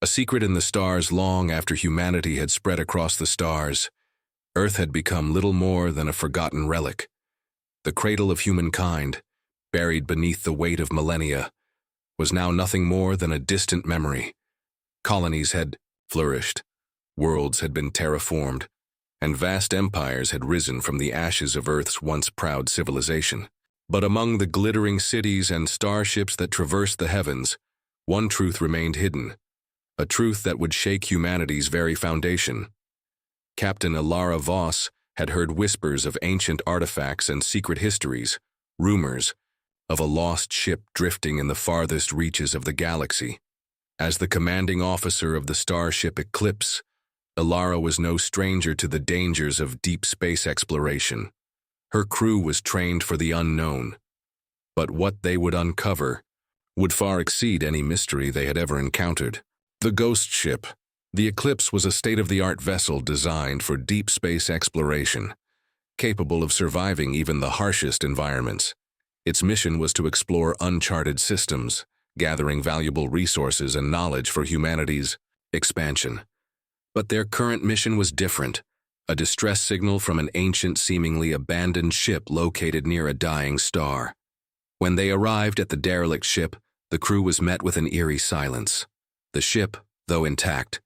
A secret in the stars long after humanity had spread across the stars, Earth had become little more than a forgotten relic. The cradle of humankind, buried beneath the weight of millennia, was now nothing more than a distant memory. Colonies had flourished, worlds had been terraformed, and vast empires had risen from the ashes of Earth's once proud civilization. But among the glittering cities and starships that traversed the heavens, one truth remained hidden, a truth that would shake humanity's very foundation. Captain Ilara Voss had heard whispers of ancient artifacts and secret histories, rumors of a lost ship drifting in the farthest reaches of the galaxy. As the commanding officer of the starship Eclipse, Ilara was no stranger to the dangers of deep space exploration. Her crew was trained for the unknown, but what they would uncover would far exceed any mystery they had ever encountered. The Ghost Ship. The Eclipse was a state-of-the-art vessel designed for deep space exploration, capable of surviving even the harshest environments. Its mission was to explore uncharted systems, gathering valuable resources and knowledge for humanity's expansion. But their current mission was different, a distress signal from an ancient, seemingly abandoned ship located near a dying star. When they arrived at the derelict ship, the crew was met with an eerie silence. The ship, though intact,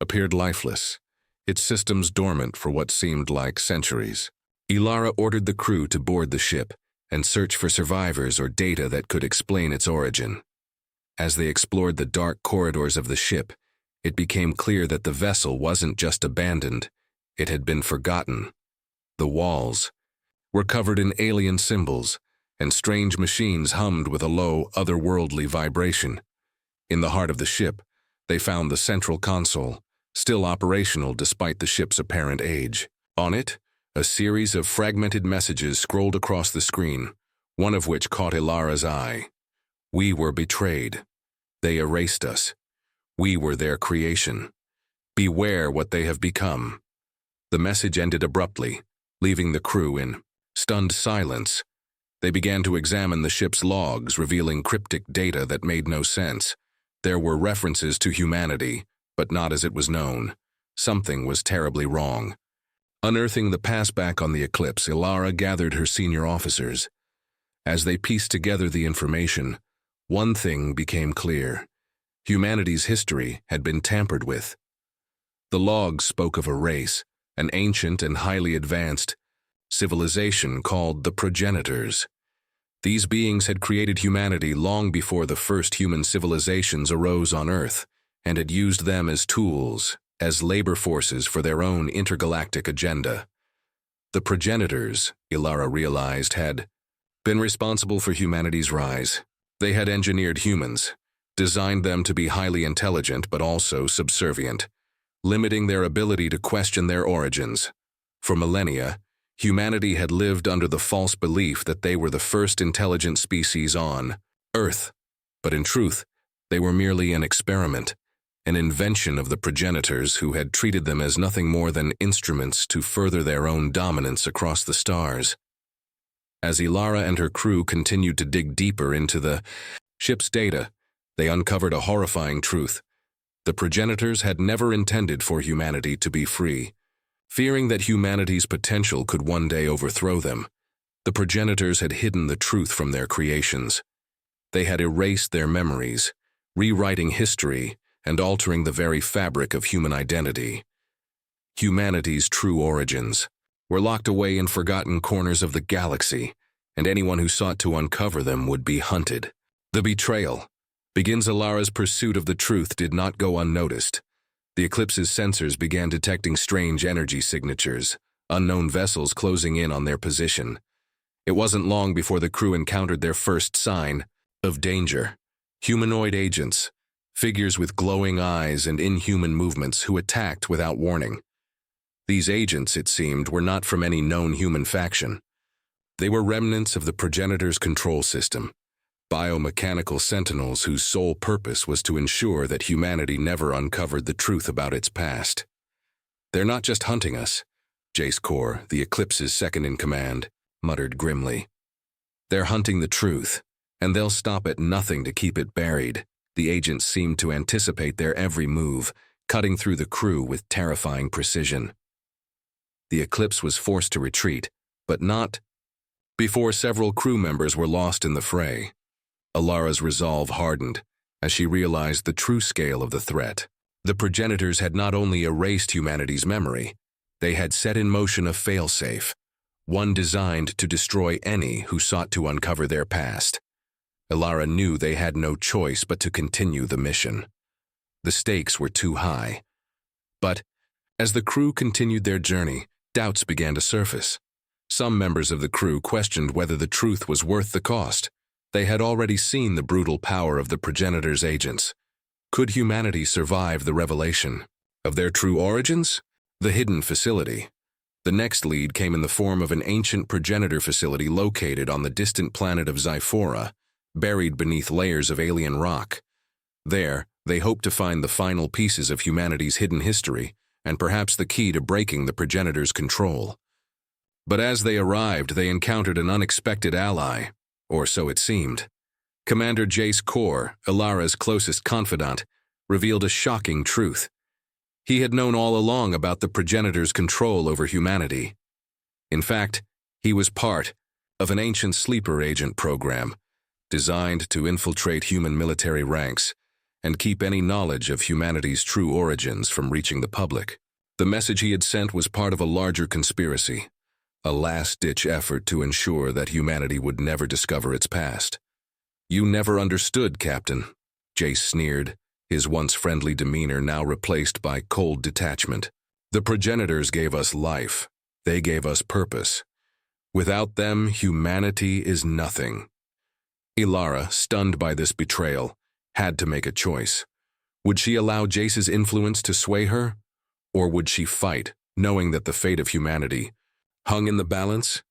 appeared lifeless, its systems dormant for what seemed like centuries. Ilara ordered the crew to board the ship and search for survivors or data that could explain its origin. As they explored the dark corridors of the ship, it became clear that the vessel wasn't just abandoned, it had been forgotten. The walls were covered in alien symbols, and strange machines hummed with a low, otherworldly vibration. In the heart of the ship, they found the central console, still operational despite the ship's apparent age. On it, a series of fragmented messages scrolled across the screen, one of which caught Ilara's eye. "We were betrayed. They erased us. We were their creation. Beware what they have become." The message ended abruptly, leaving the crew in stunned silence. They began to examine the ship's logs, revealing cryptic data that made no sense. There were references to humanity, but not as it was known. Something was terribly wrong. Unearthing the passback on the Eclipse, Ilara gathered her senior officers. As they pieced together the information, one thing became clear. Humanity's history had been tampered with. The logs spoke of a race, an ancient and highly advanced civilization called the progenitors. These beings had created humanity long before the first human civilizations arose on Earth, and had used them as tools, as labor forces for their own intergalactic agenda. The progenitors, Ilara realized, had been responsible for humanity's rise. They had engineered humans, designed them to be highly intelligent but also subservient, limiting their ability to question their origins. For millennia, humanity had lived under the false belief that they were the first intelligent species on Earth, but in truth, they were merely an experiment, an invention of the progenitors who had treated them as nothing more than instruments to further their own dominance across the stars. As Ilara and her crew continued to dig deeper into the ship's data, they uncovered a horrifying truth. The progenitors had never intended for humanity to be free. Fearing that humanity's potential could one day overthrow them, the progenitors had hidden the truth from their creations. They had erased their memories, rewriting history and altering the very fabric of human identity. Humanity's true origins were locked away in forgotten corners of the galaxy, and anyone who sought to uncover them would be hunted. The Betrayal begins. Ilara's pursuit of the truth did not go unnoticed. The Eclipse's sensors began detecting strange energy signatures, unknown vessels closing in on their position. It wasn't long before the crew encountered their first sign of danger. Humanoid agents, figures with glowing eyes and inhuman movements who attacked without warning. These agents, it seemed, were not from any known human faction. They were remnants of the progenitors' control system, biomechanical sentinels whose sole purpose was to ensure that humanity never uncovered the truth about its past. "They're not just hunting us," Jace Kor, the Eclipse's second-in-command, muttered grimly. "They're hunting the truth, and they'll stop at nothing to keep it buried." The agents seemed to anticipate their every move, cutting through the crew with terrifying precision. The Eclipse was forced to retreat, but not before several crew members were lost in the fray. Alara's resolve hardened as she realized the true scale of the threat. The progenitors had not only erased humanity's memory, they had set in motion a failsafe, one designed to destroy any who sought to uncover their past. Alara knew they had no choice but to continue the mission. The stakes were too high. But as the crew continued their journey, doubts began to surface. Some members of the crew questioned whether the truth was worth the cost. They had already seen the brutal power of the progenitors' agents. Could humanity survive the revelation of their true origins? The hidden facility. The next lead came in the form of an ancient progenitor facility located on the distant planet of Zyphora, buried beneath layers of alien rock. There, they hoped to find the final pieces of humanity's hidden history and perhaps the key to breaking the progenitors' control. But as they arrived, they encountered an unexpected ally, or so it seemed. Commander Jace Kor, Alara's closest confidant, revealed a shocking truth. He had known all along about the progenitors' control over humanity. In fact, he was part of an ancient sleeper agent program designed to infiltrate human military ranks and keep any knowledge of humanity's true origins from reaching the public. The message he had sent was part of a larger conspiracy, a last-ditch effort to ensure that humanity would never discover its past. "You never understood, Captain," Jace sneered, his once friendly demeanor now replaced by cold detachment. "The progenitors gave us life. They gave us purpose. Without them, humanity is nothing." Alara, stunned by this betrayal, had to make a choice. Would she allow Jace's influence to sway her? Or would she fight, knowing that the fate of humanity hung in the balance?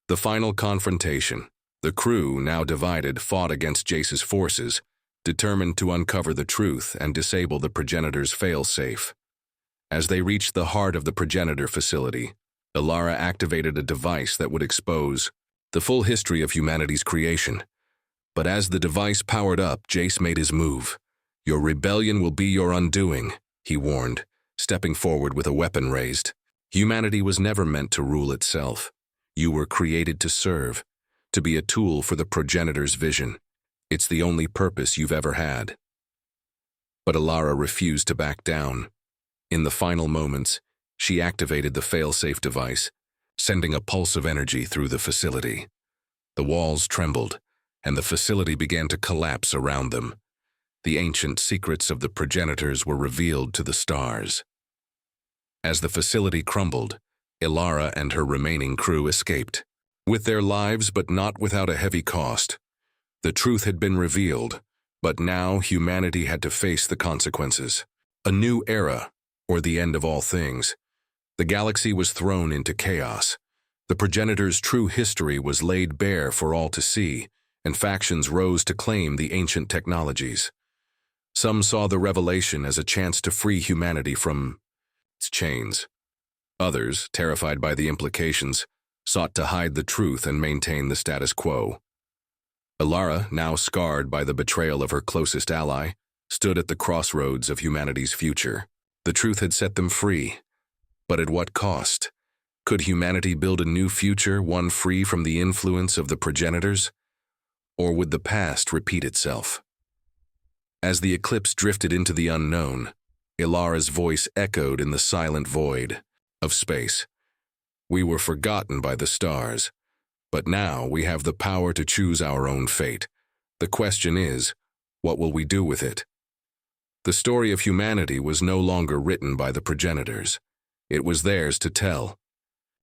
The final confrontation. The crew, now divided, fought against Jace's forces, determined to uncover the truth and disable the progenitor's fail-safe. As they reached the heart of the progenitor facility, Alara activated a device that would expose the full history of humanity's creation. But as the device powered up, Jace made his move. "Your rebellion will be your undoing," he warned, stepping forward with a weapon raised. "Humanity was never meant to rule itself. You were created to serve, to be a tool for the progenitor's vision. It's the only purpose you've ever had." But Alara refused to back down. In the final moments, she activated the fail-safe device, sending a pulse of energy through the facility. The walls trembled, and the facility began to collapse around them. The ancient secrets of the progenitors were revealed to the stars. As the facility crumbled, Alara and her remaining crew escaped, with their lives but not without a heavy cost. The truth had been revealed, but now humanity had to face the consequences. A new era, or the end of all things. The galaxy was thrown into chaos. The progenitors' true history was laid bare for all to see, and factions rose to claim the ancient technologies. Some saw the revelation as a chance to free humanity from its chains. Others, terrified by the implications, sought to hide the truth and maintain the status quo. Alara, now scarred by the betrayal of her closest ally, stood at the crossroads of humanity's future. The truth had set them free, but at what cost? Could humanity build a new future, one free from the influence of the progenitors? Or would the past repeat itself? As the eclipse drifted into the unknown, Alara's voice echoed in the silent void of space. "We were forgotten by the stars, but now we have the power to choose our own fate. The question is, what will we do with it?" The story of humanity was no longer written by the progenitors. It was theirs to tell,